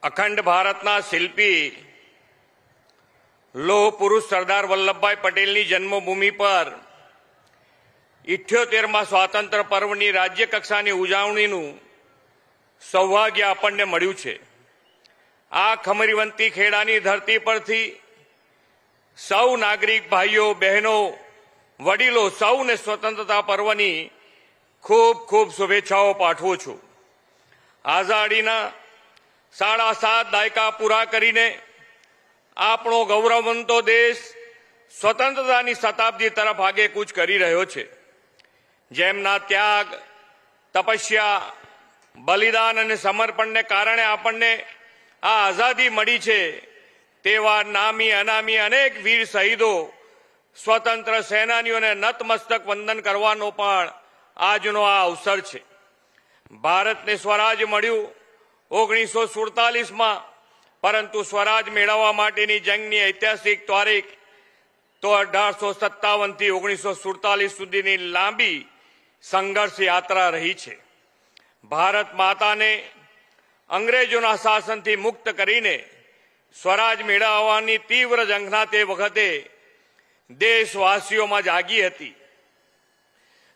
અખંડ ભારતના શિલ્પી લોહ પુરુષ સરદાર વલ્લભભાઈ પટેલની જન્મભૂમિ પર 78મા સ્વાતંત્ર્ય પર્વની રાજ્ય કક્ષાની ઉજવણીનું સૌભાગ્ય આપણને મળ્યું છે। આ ખમરીવંતી ખેડાની ધરતી પરથી સૌ નાગરિક ભાઈઓ બહેનો વડીલો સૌને સ્વતંત્રતા પર્વની ખૂબ ખૂબ શુભેચ્છાઓ પાઠવું છું। આઝાદીના 7.5 દાયકા પૂરા કરીને આપણો ગૌરવવંતો દેશ સ્વતંત્રતાની શતાબ્દી તરફ આગેકૂચ કરી રહ્યો છે। જેમના ત્યાગ તપસ્યા બલિદાન અને સમર્પણને કારણે આપણને આ આઝાદી મળી છે, તેવા નામી અનામી અનેક વીર શહીદો સ્વતંત્ર સેનાનીઓને નતમસ્તક વંદન કરવાનો પણ આજનો આ અવસર છે। ભારતને સ્વરાજ મળ્યું 1947માં, પરંતુ સ્વરાજ મેળવવા માટેની જંગની ઐતિહાસિક તારીખ તો 1857થી 1947 સુધીની લાંબી સંઘર્ષ યાત્રા રહી છે। ભારત માતાને અંગ્રેજોના શાસનથી મુક્ત કરીને સ્વરાજ મેળવવાની તીવ્ર ઝંખના તે વખતે દેશવાસીઓમાં જાગી હતી।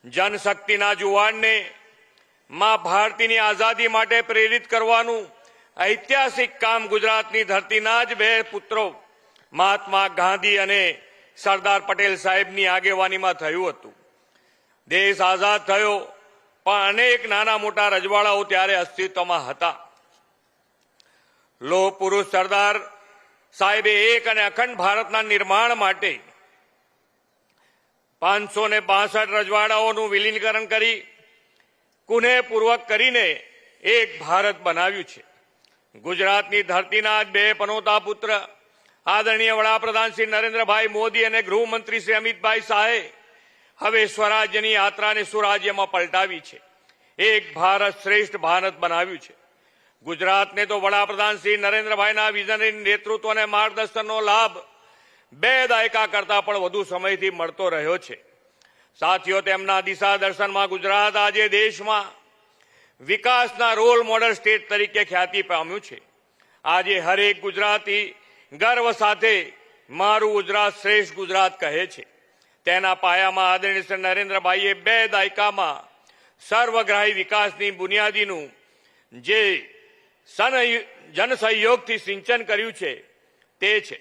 જનશક્તિના જુવાનને માં ભારતીની આઝાદી માટે પ્રેરિત કરવાનું ઐતિહાસિક કામ ગુજરાતની ધરતીના જ બે પુત્રો મહાત્મા ગાંધી અને સરદાર પટેલ સાહેબની આગેવાનીમાં થયું હતું। દેશ આઝાદ થયો, પણ અનેક નાના મોટા રજવાડાઓ ત્યારે અસ્તિત્વમાં હતા। લોહ પુરુષ સરદાર સાહેબે એક અને અખંડ ભારતના નિર્માણ માટે 562 રજવાડાઓનું વિલીનીકરણ કરી કુનેહપૂર્વક કરીને એક ભારત બનાવ્યું છે। ગુજરાતની ધરતીના જ બે પનોતા પુત્ર આદરણીય વડાપ્રધાન શ્રી નરેન્દ્રભાઈ મોદી અને ગૃહમંત્રી શ્રી અમિતભાઈ શાહે હવે સ્વરાજ્યની યાત્રાને સુરાજ્યમાં પલટાવી છે। એક ભારત શ્રેષ્ઠ ભારત બનાવ્યું છે। ગુજરાતને તો વડાપ્રધાન શ્રી નરેન્દ્રભાઈના વિઝનરી નેતૃત્વ અને માર્ગદર્શનનો લાભ 2 દાયકા કરતા પણ વધુ સમયથી મળતો રહ્યો છે। સાથીઓ, તેમના દિશા દર્શનમાં ગુજરાત આજે દેશમાં વિકાસના રોલ મોડલ સ્ટેટ તરીકે ખ્યાતિ પામ્યું છે। આજે હરેક ગુજરાતી ગર્વ સાથે મારું ગુજરાત શ્રેષ્ઠ ગુજરાત કહે છે। તેના પાયામાં આદરણીય શ્રી નરેન્દ્રભાઈએ 2 દાયકામાં સર્વગ્રાહી વિકાસની બુનિયાદીનું જે જનસહયોગથી સિંચન કર્યું છે તે છે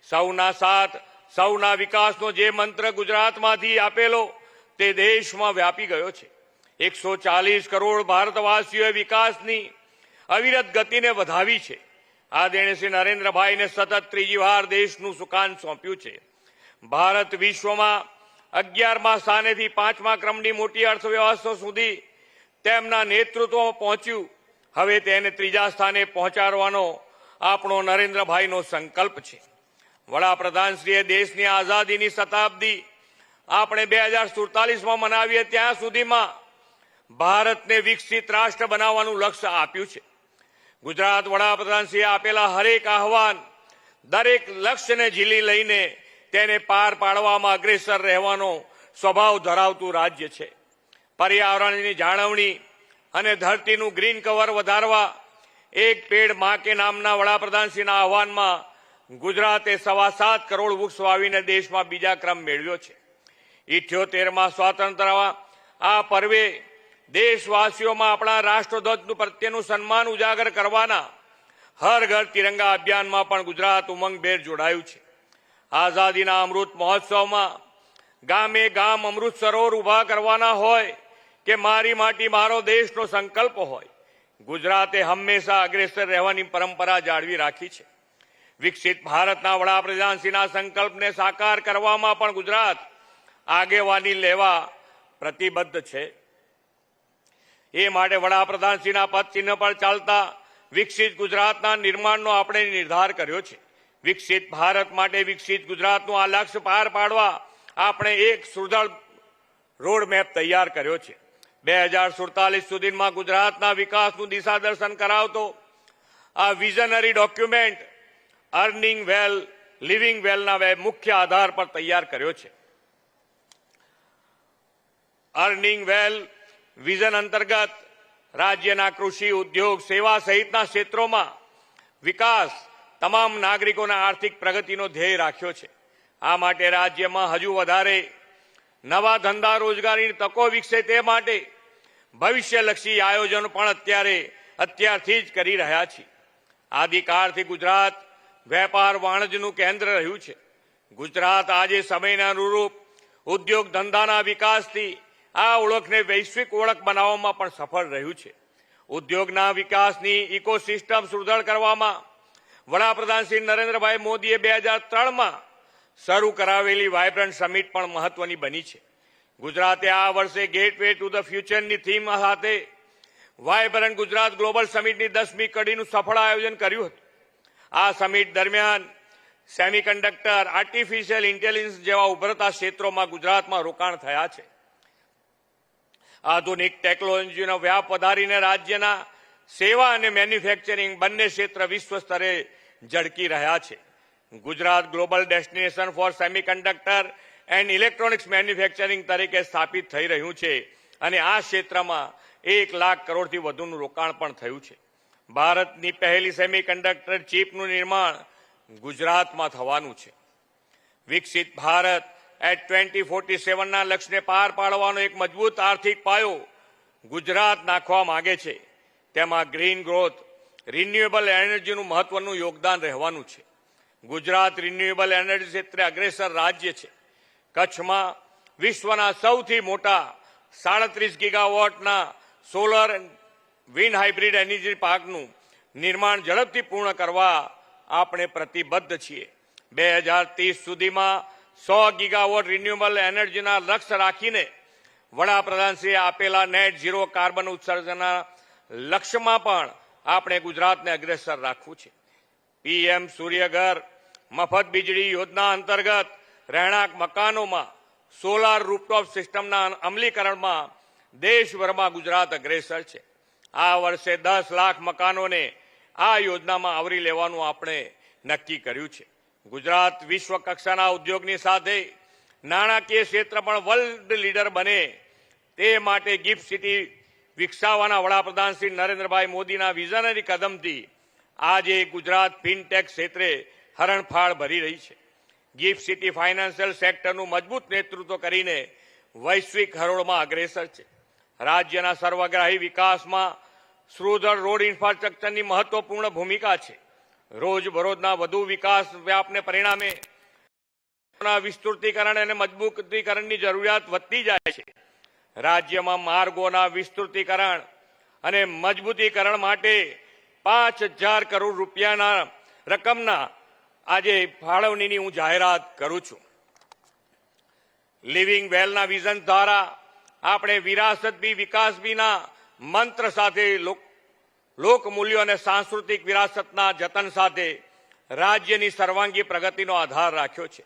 સૌના સાથ સૌના વિકાસનો જે મંત્ર ગુજરાતમાંથી આપેલો તે દેશમાં વ્યાપી ગયો છે। 140 કરોડ ભારતવાસીઓએ વિકાસની અવિરત ગતિને વધાવી છે। આદરણીય શ્રી નરેન્દ્રભાઈને સતત ત્રીજી વાર દેશનું સુકાન સોંપ્યું છે। ભારત વિશ્વમાં 11મા સ્થાનેથી 5મા ક્રમની મોટી અર્થવ્યવસ્થા સુધી તેમના નેતૃત્વમાં પહોંચ્યું। હવે તેને ત્રીજા સ્થાને પહોંચાડવાનો આપણો નરેન્દ્રભાઈનો સંકલ્પ છે। વડાપ્રધાનશ્રીએ દેશની આઝાદીની શતાબ્દી આપણે 2047માં મનાવીએ ત્યાં સુધીમાં ભારતને વિકસિત રાષ્ટ્ર બનાવવાનું લક્ષ્ય આપ્યું છે। ગુજરાત વડાપ્રધાનશ્રીએ આપેલા હરેક આહવાન દરેક લક્ષ્યને ઝીલી લઈને તેને પાર પાડવામાં અગ્રેસર રહેવાનો સ્વભાવ ધરાવતું રાજ્ય છે। પર્યાવરણની જાળવણી અને ધરતીનું ગ્રીન કવર વધારવા એક પેડ માં કે નામના વડાપ્રધાનશ્રીના આહવાનમાં ગુજરાતે 7.25 કરોડ વૃક્ષ વાવીને દેશમાં બીજા ક્રમ મેળવ્યો છે। 78મા સ્વાતંત્ર્ય આ પર્વે દેશવાસીઓમાં આપણા રાષ્ટ્રધ્વજ પ્રત્યેનું સન્માન ઉજાગર કરવાના હર ઘર તિરંગા અભિયાનમાં પણ ગુજરાત ઉમંગભેર જોડાયું છે। આઝાદીના અમૃત મહોત્સવમાં ગામે ગામ અમૃત સરોવર ઉભા કરવાના હોય કે મારી માટી મારો દેશનો સંકલ્પ હોય, ગુજરાતે હંમેશા અગ્રેસર રહેવાની પરંપરા જાળવી રાખી છે। વિકસિત ભારતના વડાપ્રધાનશ્રીના સંકલ્પને સાકાર કરવામાં પણ ગુજરાત આગેવાની લેવા પ્રતિબદ્ધ છે। એ માટે વડાપ્રધાનશ્રીના પદચિહ્ન પર ચાલતા વિકસિત ગુજરાતના નિર્માણનો આપણે નિર્ધાર કર્યો છે। વિકસિત ભારત માટે વિકસિત ગુજરાતનું આ લક્ષ્ય પાર પાડવા આપણે એક સુદૃઢ રોડ મેપ તૈયાર કર્યો છે। 2047 સુધીમાં ગુજરાતના વિકાસનું દિશા દર્શન કરાવતો આ વિઝનરી ડોક્યુમેન્ટ અર્નિંગ વેલ લિવિંગ વેલના મુખ્ય આધાર પર તૈયાર કર્યો છે। અર્નિંગ વેલ વિઝન અંતર્ગત રાજ્યના કૃષિ ઉદ્યોગ સેવા સહિતના ક્ષેત્રોમાં વિકાસ તમામ નાગરિકોના આર્થિક પ્રગતિનો ધ્યેય રાખ્યો છે. આ માટે રાજ્યમાં હજુ વધારે નવા ધંધા રોજગારીની તકો વિકસે તે માટે ભવિષ્યલક્ષી આયોજનો પણ અત્યારથી જ કરી રહ્યા છીએ. આદિકાળથી ગુજરાત વેપાર વાણિજ્યનું કેન્દ્ર રહ્યું છે. ગુજરાત આજે સમયના અનુરૂપ ઉદ્યોગ ધંધાના વિકાસથી આ ઓળખને વૈશ્વિક ઓળખ બનાવવામાં પણ સફળ રહ્યું છે. ઉદ્યોગના વિકાસની ઇકોસિસ્ટમ સુદૃઢ કરવામાં વડાપ્રધાન શ્રી નરેન્દ્રભાઈ મોદીએ 2003માં શરૂ કરાવેલી વાયબ્રન્ટ સમિટ પણ મહત્વની બની છે. ગુજરાતે આ વર્ષે ગેટવે ટુ ધ ફ્યુચરની થીમ સાથે વાયબ્રન્ટ ગુજરાત ગ્લોબલ સમિટની 10મી કડીનું સફળ આયોજન કર્યું હતું. આ સમિટ દરમિયાન સેમિકન્ડક્ટર, આર્ટિફિશિયલ ઇન્ટેલિજન્સ જેવા ઉભરતા ક્ષેત્રોમાં ગુજરાતમાં રોકાણ થયા છે. આધુનિક ટેકનોલોજીનો વ્યાપ વધારીને રાજ્યના સેવા અને મેન્યુફેક્ચરિંગ બંને ક્ષેત્ર વિશ્વ સ્તરે ઝળકી રહ્યા છે. Gujarat global destination for semiconductor and electronics manufacturing તરીકે સ્થાપિત થઈ રહ્યું છે અને આ ક્ષેત્રમાં 1 લાખ કરોડથી વધુનું રોકાણ પણ થયું છે. ભારતની પહેલી સેમિકન્ડક્ટર ચીપનું નિર્માણ ગુજરાતમાં થવાનું છે. વિકસિત ભારત એટ 2047ના લક્ષ્યને પાર પાડવાનો એક મજબૂત આર્થિક પાયો ગુજરાત નાખવા માંગે છે. તેમાં ગ્રીન ગ્રોથ, રિન્યુએબલ એનર્જીનું મહત્વનું યોગદાન રહેવાનું છે. ગુજરાત રિન્યુએબલ એનર્જી ક્ષેત્રે અગ્રેસર રાજ્ય છે. કચ્છમાં વિશ્વના સૌથી મોટા 37 ગીગાવોટના સોલર વિન્ડ હાઇબ્રિડ એનર્જી પાર્કનું નિર્માણ ઝડપથી પૂર્ણ કરવા આપણે પ્રતિબદ્ધ છીએ. 2030 સુધીમાં 100 ગીગાવોટ રિન્યુએબલ એનર્જીના લક્ષ્ય રાખીને વડાપ્રધાનશ્રીએ આપેલા નેટ ઝીરો કાર્બન ઉત્સર્જનના લક્ષ્યમાં પણ આપણે ગુજરાતને અગ્રેસર રાખવું છે. પીએમ સૂર્યઘર મફત વીજળી યોજના અંતર્ગત રહેણાંક મકાનોમાં સોલાર રૂફટોપ સિસ્ટમના અમલીકરણમાં દેશભરમાં ગુજરાત અગ્રેસર છે. આ વર્ષે 10 લાખ મકાનોને આ યોજનામાં આવરી લેવાનું આપણે નક્કી કર્યું છે. ગુજરાત વિશ્વ કક્ષાના ઉદ્યોગની સાથે નાણાકીય ક્ષેત્ર પણ વર્લ્ડ લીડર બને તે માટે ગિફ્ટ સિટી વિકસાવવાના વડાપ્રધાન શ્રી નરેન્દ્રભાઈ મોદીના વિઝનરી કદમથી આજે ગુજરાત ફિનટેક ક્ષેત્રે હરણફાળ ભરી રહી છે. ગિફ્ટ સિટી ફાઇનાન્શિયલ સેક્ટરનું મજબૂત નેતૃત્વ કરીને વૈશ્વિક હરોળમાં અગ્રેસર છે. રાજ્યના સર્વગ્રાહી વિકાસમાં સુદૃઢ રોડ ઇન્ફ્રાસ્ટ્રક્ચરની મહત્વપૂર્ણ ભૂમિકા છે. રોજબરોજના વધુ વિકાસ વ્યાપને પરિણામે વિસ્તૃતીકરણ અને મજબૂતીકરણની જરૂરિયાત વધતી જાય છે. રાજ્યમાં માર્ગોના વિસ્તૃતીકરણ અને મજબૂતીકરણ માટે 5,000 કરોડ રૂપિયાના રકમના આજે ફાળવણીની હું જાહેરાત કરું છું. લિવિંગ વેલના વિઝન દ્વારા આપણે વિરાસત બી વિકાસ બીના મંત્ર સાથે લોકમૂલ્યો અને સાંસ્કૃતિક વિરાસતના જતન સાથે રાજ્યની સર્વાંગી પ્રગતિનો આધાર રાખ્યો છે.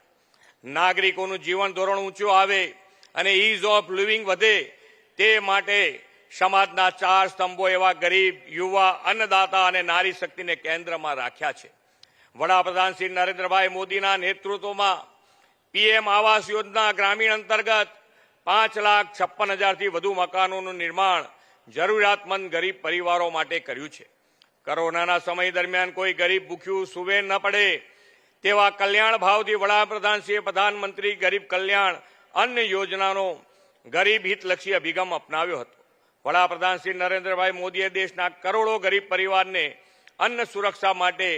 નાગરિકોનું જીવન ધોરણ ઊંચું આવે અને ઇઝ ઓફ લિવિંગ વધે તે માટે સમાજના 4 સ્તંભો એવા ગરીબ, યુવા, અન્નદાતા અને નારી શક્તિને કેન્દ્રમાં રાખ્યા છે. વડાપ્રધાન શ્રી નરેન્દ્રભાઈ મોદીના નેતૃત્વમાં પીએમ આવાસ યોજના ગ્રામીણ અંતર્ગત 5,56,000થી વધુ મકાનોનું નિર્માણ જરૂરિયાતમંદ ગરીબ પરિવારો માટે કર્યું છે. કોરોનાના સમય દરમિયાન કોઈ ગરીબ ભૂખ્યું સૂવે ન પડે તેવા કલ્યાણ ભાવથી વડાપ્રધાનશ્રીએ પ્રધાનમંત્રી ગરીબ કલ્યાણ અન્ન યોજનાનો ગરીબ હિતલક્ષી અભિગમ અપનાવ્યો હતો. વડાપ્રધાન શ્રી નરેન્દ્રભાઈ મોદીએ દેશના કરોડો ગરીબ પરિવારને અન્ન સુરક્ષા માટે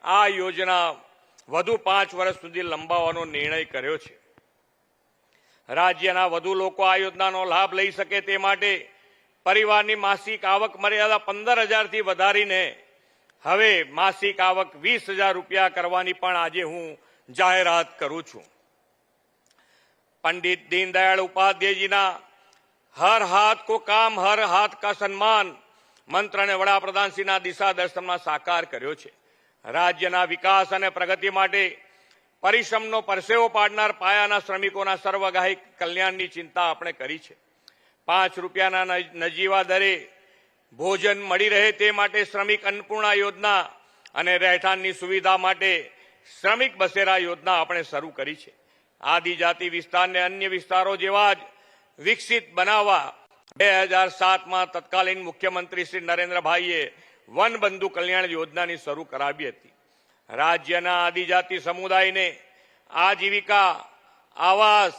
આ યોજના વધુ 5 વર્ષ સુધી લંબાવવાનો નિર્ણય કર્યો છે. રાજ્યના વધુ લોકો આ યોજનાનો લાભ લઈ શકે તે માટે પરિવારની માસિક આવક મર્યાદા 15,000થી વધારીને હવે માસિક આવક 20,000 રૂપિયા કરવાની પણ આજે હું જાહેરાત કરું છું. પંડિત દીનદયાળ ઉપાધ્યાયજીના હર હાથ કો કામ હર હાથ કા સન્માન મંત્રને વડાપ્રધાનશ્રીના દિશા દર્શનમાં સાકાર કર્યો છે. રાજ્યના વિકાસ અને પ્રગતિ માટે પરિશ્રમનો પરસેવો પાડનાર પાયાના શ્રમિકોના સર્વગ્રાહી કલ્યાણની ચિંતા આપણે કરી છે. 5 રૂપિયાના નજીવા દરે ભોજન મળી રહે તે માટે શ્રમિક અન્નપૂર્ણા યોજના અને રહેઠાણની સુવિધા માટે શ્રમિક બસેરા યોજના આપણે શરૂ કરી છે. આદિજાતિ વિસ્તારને અન્ય વિસ્તારો જેવા જ વિકસિત બનાવવા 2007માં તત્કાલીન મુખ્યમંત્રી શ્રી નરેન્દ્રભાઈએ વન બંધુ કલ્યાણ યોજનાની શરૂ કરાવી હતી. રાજ્યના આદિજાતિ સમુદાયને આજીવિકા, આવાસ,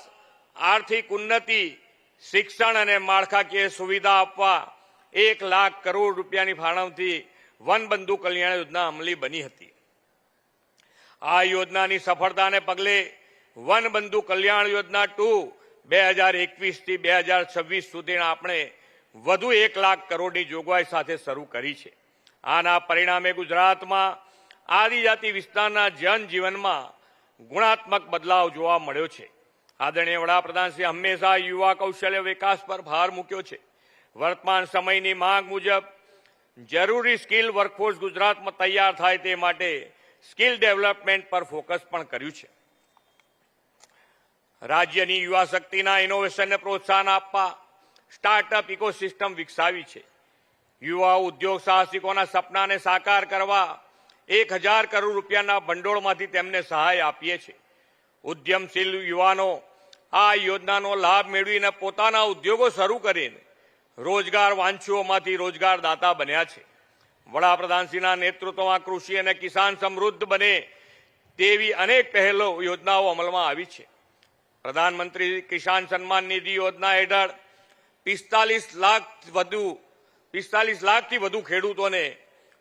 આર્થિક ઉન્નતિ, શિક્ષણ અને માળખાકીય સુવિધા આપવા 1 લાખ કરોડ રૂપિયાની ફાળવણી વન બંધુ કલ્યાણ યોજના અમલી બની હતી. આ યોજનાની સફળતાને પગલે વન બંધુ કલ્યાણ યોજના 2 2021 થી 2026 સુધીના આપણે વધુ 1 લાખ કરોડની જોગવાઈ સાથે શરૂ કરી છે. આના પરિણામે ગુજરાતમાં આદિજાતિ વિસ્તારના જનજીવનમાં ગુણાત્મક બદલાવ જોવા મળ્યો છે. આદરણીય વડાપ્રધાનશ્રી હંમેશા યુવા કૌશલ્ય વિકાસ પર ભાર મૂક્યો છે. વર્તમાન સમયની માંગ મુજબ જરૂરી સ્કિલ વર્કફોર્સ ગુજરાતમાં તૈયાર થાય તે માટે સ્કિલ ડેવલપમેન્ટ પર ફોકસ પણ કર્યું છે. રાજ્યની યુવા શક્તિના ઇનોવેશનને પ્રોત્સાહન આપવા સ્ટાર્ટઅપ ઇકોસિસ્ટમ વિકસાવી છે. યુવા ઉદ્યોગ સાહસિકોના સપનાને સાકાર કરવા 1000 કરોડ રૂપિયાના ભંડોળમાંથી તેમને સહાય આપીએ છીએ. ઉદ્યમશીલ યુવાનો આ યોજનાનો લાભ મેળવીને પોતાના ઉદ્યોગો શરૂ કરીને રોજગાર વાંચ્છુઓમાંથી રોજગારદાતા બન્યા છે. વડાપ્રધાનશ્રીના નેતૃત્વમાં કૃષિ અને કિસાન સમૃદ્ધ બને તેવી અનેક પહેલો યોજનાઓ અમલમાં આવી છે. પ્રધાનમંત્રી કિસાન સન્માન નિધિ યોજના હેઠળ 45 લાખથી વધુ ખેડૂતોને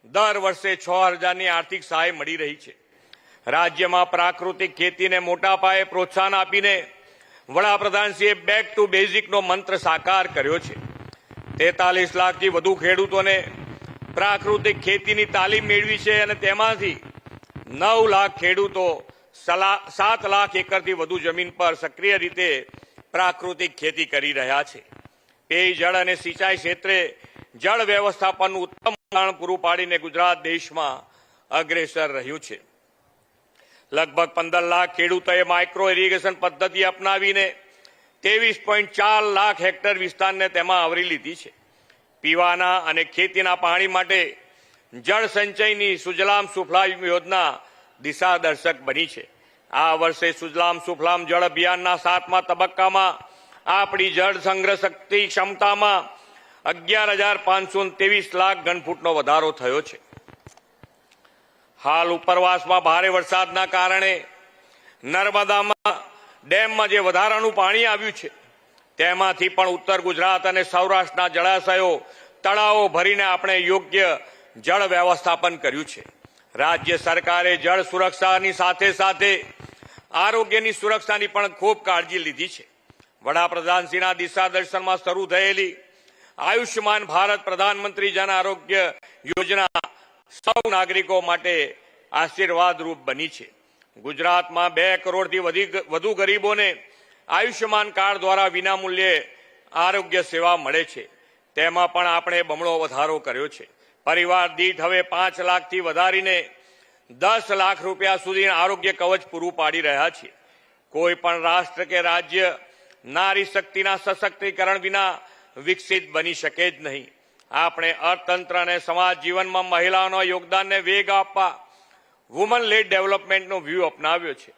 દર વર્ષે 6000ની આર્થિક સહાય મળી રહી છે. રાજ્યમાં પ્રાકૃતિક ખેતીને મોટા પાયે પ્રોત્સાહન આપીને વડાપ્રધાનશ્રીએ બેક ટુ બેઝિકનો મંત્ર સાકાર કર્યો છે. 43 લાખથી વધુ ખેડૂતોને પ્રાકૃતિક ખેતીની તાલીમ મેળવી છે અને તેમાંથી 9 લાખ ખેડૂતો 7 લાખ એકરથી વધુ જમીન પર સક્રિય રીતે પ્રાકૃતિક ખેતી કરી રહ્યા છે. પેયજળ અને સિંચાઈ ક્ષેત્રે જળ વ્યવસ્થાપનનું ઉત્તમ ઉદાહરણ પૂરું પાડીને ગુજરાત દેશમાં અગ્રેસર રહ્યું છે. લગભગ 15 લાખ ખેડૂતોએ માઇક્રો ઇરિગેશન પદ્ધતિ અપનાવીને 23.4 લાખ હેક્ટર વિસ્તારને તેમાં આવરી લીધી છે. પીવાના અને ખેતીના પાણી માટે જળ સંચયની સુજલામ સુફલામ યોજના દિશાદર્શક બની છે. આ વર્ષે સુજલામ સુફલામ જળ અભિયાનના 7મા તબક્કામાં આપણી જળ સંગ્રહ શક્તિ ક્ષમતામાં 11,523 લાખ ઘનફૂટનો વધારો થયો છે. હાલ ઉપરવાસમાં ભારે વરસાદના કારણે નર્મદામાં ડેમમાં જે વધારાનું પાણી આવ્યું છે તેમાંથી પણ ઉત્તર ગુજરાત અને સૌરાષ્ટ્રના જળાશયો, તળાવો ભરીને આપણે યોગ્ય જળ વ્યવસ્થાપન કર્યું છે. રાજ્ય સરકારે જળ સુરક્ષાની સાથે સાથે આરોગ્યની સુરક્ષાની પણ ખૂબ કાળજી લીધી છે. વડાપ્રધાનશ્રીના દિશાદર્શનમાં શરૂ થયેલી આયુષ્યમાન ભારત પ્રધાનમંત્રી જન આરોગ્ય યોજના સૌ નાગરિકો માટે આશીર્વાદરૂપ બની છે. ગુજરાતમાં 2 કરોડથી વધુ ગરીબોને આયુષ્યમાન કાર્ડ દ્વારા વિનામૂલ્યે આરોગ્ય સેવા મળે છે. તેમાં પણ આપણે બમણો વધારો કર્યો છે. પરિવાર દીઠ હવે 5 લાખથી વધારીને 10 લાખ રૂપિયા સુધી આરોગ્ય કવચ પૂરું પાડી રહ્યા છે. કોઈ પણ રાષ્ટ્ર કે રાજ્ય નારી શક્તિના સશક્તિકરણ વિના વિકસિત બની શકે જ નહીં. આપણે અર્થતંત્ર અને સમાજ જીવનમાં મહિલાઓના યોગદાનને વેગ આપવા વુમન લેડ ડેવલપમેન્ટનો વ્યૂહ અપનાવ્યો છે.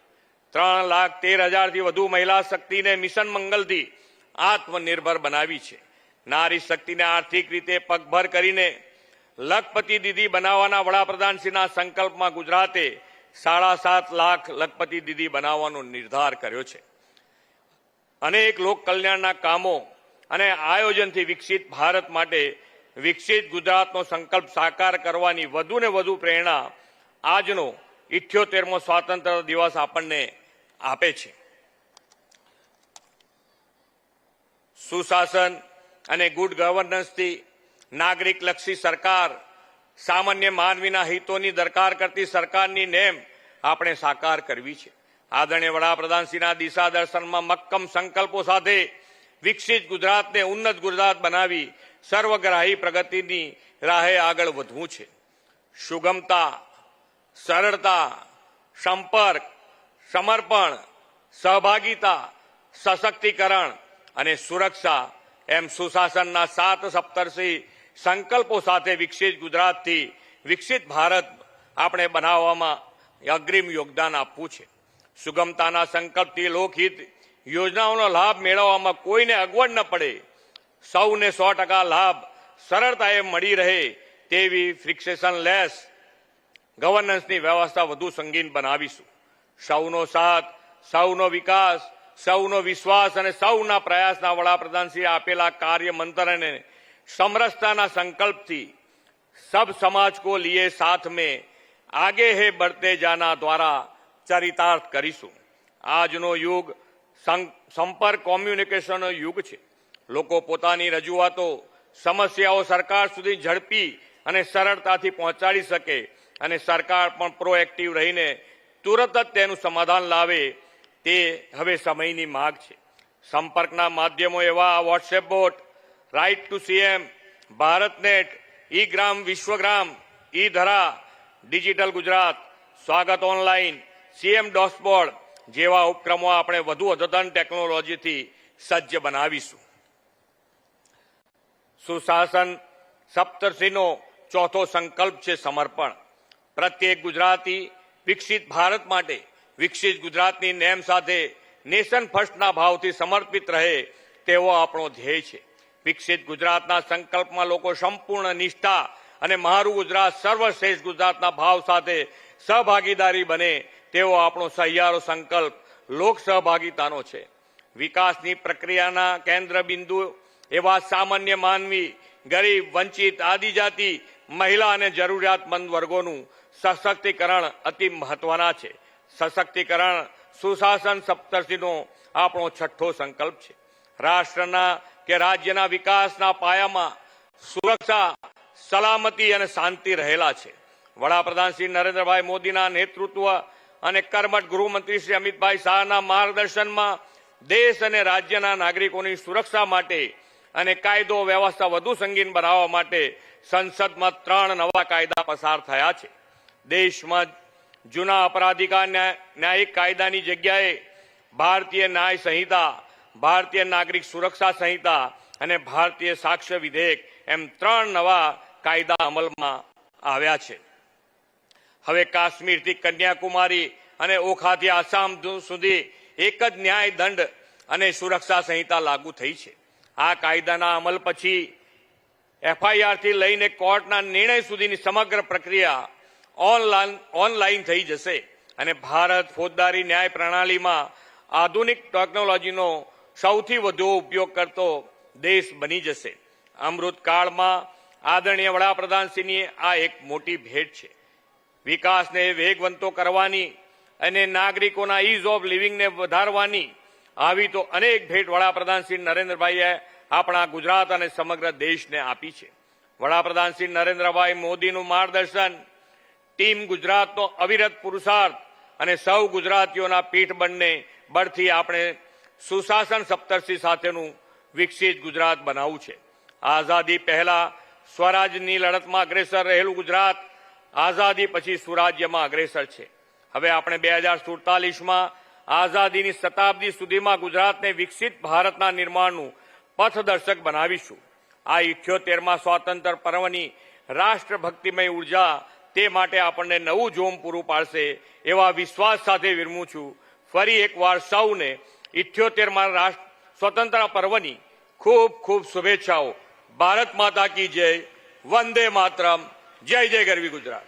3,13,000થી વધુ મહિલા શક્તિને મિશન મંગલથી આત્મનિર્ભર બનાવી છે. નારી શક્તિને આર્થિક રીતે પગભર કરીને લખપતિ દીદી બનાવવાના વડાપ્રધાનશ્રીના સંકલ્પમાં ગુજરાતે 7.5 લાખ લખપતિ દીદી બનાવવાનો નિર્ધાર કર્યો છે. અનેક લોક કલ્યાણના કામો અને આયોજનથી વિકસિત ભારત માટે વિકસિત ગુજરાતનો સંકલ્પ સાકાર કરવાની વધુને વધુ પ્રેરણા આજનો 78મો સ્વાતંત્ર્ય દિવસ આપણને આપે છે. સુશાસન અને ગુડ ગવર્નન્સથી નાગરિકલક્ષી સરકાર, સામાન્ય માનવીના હિતોની દરકાર કરતી સરકારની નેમ આપણે સાકાર કરવી છે. આદરણીય વડાપ્રધાનશ્રીના દિશાદર્શનમાં મક્કમ સંકલ્પો સાથે વિકસિત ગુજરાતને ઉન્નત ગુજરાત બનાવી સર્વગ્રાહી પ્રગતિની રાહે આગળ વધવું છે. સુગમતા, સરળતા, સંપર્ક, સમર્પણ, સહભાગિતા, સશક્તિકરણ અને સુરક્ષા એમ સુશાસનના 7 સપ્તર્ષી સંકલ્પો સાથે વિકસિત ગુજરાતથી વિકસિત ભારત આપણે બનાવવામાં અગ્રીમ યોગદાન આપવું છે. સુગમતાના સંકલ્પથી લોકહિત યોજનાઓનો લાભ મેળવવામાં કોઈને અગવડ ન પડે, સૌને 100% લાભ સરળતાએ મળી રહે તેવી ફ્રિક્સેશન લેસ ગવર્નન્સની વ્યવસ્થા વધુ સંગીન બનાવીશું. સૌનો સાથ, સૌનો વિકાસ, સૌનો વિશ્વાસ અને સૌના પ્રયાસના વડાપ્રધાનશ્રીએ આપેલા કાર્ય મંત્રને સમરસતાના સંકલ્પથી सब समाज को लिए साथ में आगे है बढ़ते जाना द्वारा चरितार्थ करीશું. આજનો યુગ સંપર્ક કોમ્યુનિકેશનનો યુગ છે. લોકો પોતાની રજૂઆતો, સમસ્યાઓ સરકાર સુધી ઝડપી અને સરળતાથી પહોંચાડી શકે અને સરકાર પણ પ્રોએક્ટિવ રહીને તુરત જ તેનું સમાધાન લાવે તે હવે સમયની માંગ છે. સંપર્કના માધ્યમો એવા WhatsApp bot, right to CM, BharatNet, e Gram Vishwagram, e Dhara, digital Gujarat, સ્વાગત ઓનલાઈન, સીએમ ડોસબોર્ડ જેવા ઉપક્રમો આપણે વધુ અદ્યતન ટેકનોલોજીથી સજ્જ બનાવીશું. સુશાસન સપ્તર્ષિનો ચોથો સંકલ્પ છે સમર્પણ. પ્રત્યેક ગુજરાતી વિકસિત ભારત માટે વિકસિત ગુજરાતની નેમ સાથે નેશન ફર્સ્ટના ભાવથી સમર્પિત રહે તેવો આપણો ધ્યેય છે. વિકસિત ગુજરાતના સંકલ્પમાં લોકો સંપૂર્ણ નિષ્ઠા અને મારું ગુજરાત સર્વશ્રેષ્ઠ ગુજરાતના ભાવ સાથે સહભાગીદારી બને તેવો આપણો સહિયારો સંકલ્પ લોક સહભાગિતાનો છે. વિકાસની પ્રક્રિયાના કેન્દ્ર બિંદુ એવા સામાન્ય માનવી, ગરીબ, વંચિત, આદિજાતિ, મહિલા અને જરૂરિયાતમંદ વર્ગોનું સશક્તિકરણ અતિ મહત્વના છે. સશક્તિકરણ સુશાસન સપ્તર્ષિનો આપણો છઠ્ઠો સંકલ્પ છે. રાષ્ટ્રના કે રાજ્યના વિકાસના પાયામાં સુરક્ષા, સલામતી અને શાંતિ રહેલા છે. વડાપ્રધાન શ્રી નરેન્દ્રભાઈ મોદીના નેતૃત્વ અને કર્મઠ ગૃહમંત્રી શ્રી અમિતભાઈ શાહના માર્ગદર્શનમાં દેશ અને રાજ્યના નાગરિકોની સુરક્ષા માટે અને કાયદો વ્યવસ્થા વધુ સંગીન બનાવવા માટે સંસદમાં 3 નવા કાયદા પસાર થયા છે. દેશમાં જૂના અપરાધિકા ન્યાયિક કાયદાની જગ્યાએ ભારતીય ન્યાય સંહિતા, ભારતીય નાગરિક સુરક્ષા સંહિતા અને ભારતીય સાક્ષ્ય વિધેયક એમ 3 નવા કાયદા અમલમાં આવ્યા છે. હવે કાશ્મીરથી કન્યાકુમારી અને ઓખાથી આસામ સુધી એક જ ન્યાય દંડ અને સુરક્ષા સંહિતા લાગુ થઈ છે. આ કાયદાના અમલ પછી એફઆઈઆરથી લઈને કોર્ટના નિર્ણય સુધીની સમગ્ર પ્રક્રિયા ઓનલાઈન થઈ જશે અને ભારત ફોજદારી ન્યાય પ્રણાલીમાં આધુનિક ટેકનોલોજીનો સૌથી વધુ ઉપયોગ કરતો દેશ બની જશે. અમૃતકાળમાં આદરણીય વડાપ્રધાનશ્રીની આ એક મોટી ભેટ છે. વિકાસને વેગવંતો કરવાની અને નાગરિકોના ઇઝ ઓફ લિવિંગને વધારવાની આવી તો અનેક ભેટ વડાપ્રધાન શ્રી નરેન્દ્રભાઈએ આપણા ગુજરાત અને સમગ્ર દેશને આપી છે. વડાપ્રધાન શ્રી નરેન્દ્રભાઈ મોદીનું માર્ગદર્શન, ટીમ ગુજરાતનો અવિરત પુરુષાર્થ અને સૌ ગુજરાતીઓના બળથી આપણે સુશાસન સપ્તર્ષિ સાથેનું વિકસિત ગુજરાત બનાવવું છે. આઝાદી પહેલા સ્વરાજની લડતમાં અગ્રેસર રહેલું ગુજરાત આઝાદી પછી સુરાજ્યમાં અગ્રેસર છે. હવે આપણે 2047માં આઝાદીની શતાબ્દી સુધીમાં ગુજરાતને વિકસિત ભારતના નિર્માણનું પથદર્શક બનાવીશું. આ 78મા સ્વાતંત્ર્ય પર્વની રાષ્ટ્રભક્તિમય ઉર્જા તે માટે આપણને નવું જોમ પૂરું પાડશે એવા વિશ્વાસ સાથે વિરમું છું. ફરી એકવાર સૌને 78મા સ્વતંત્રતા પર્વની ખૂબ ખૂબ શુભેચ્છાઓ. ભારત માતા કી જય. વંદે માતરમ. જય જય ગરવી ગુજરાત.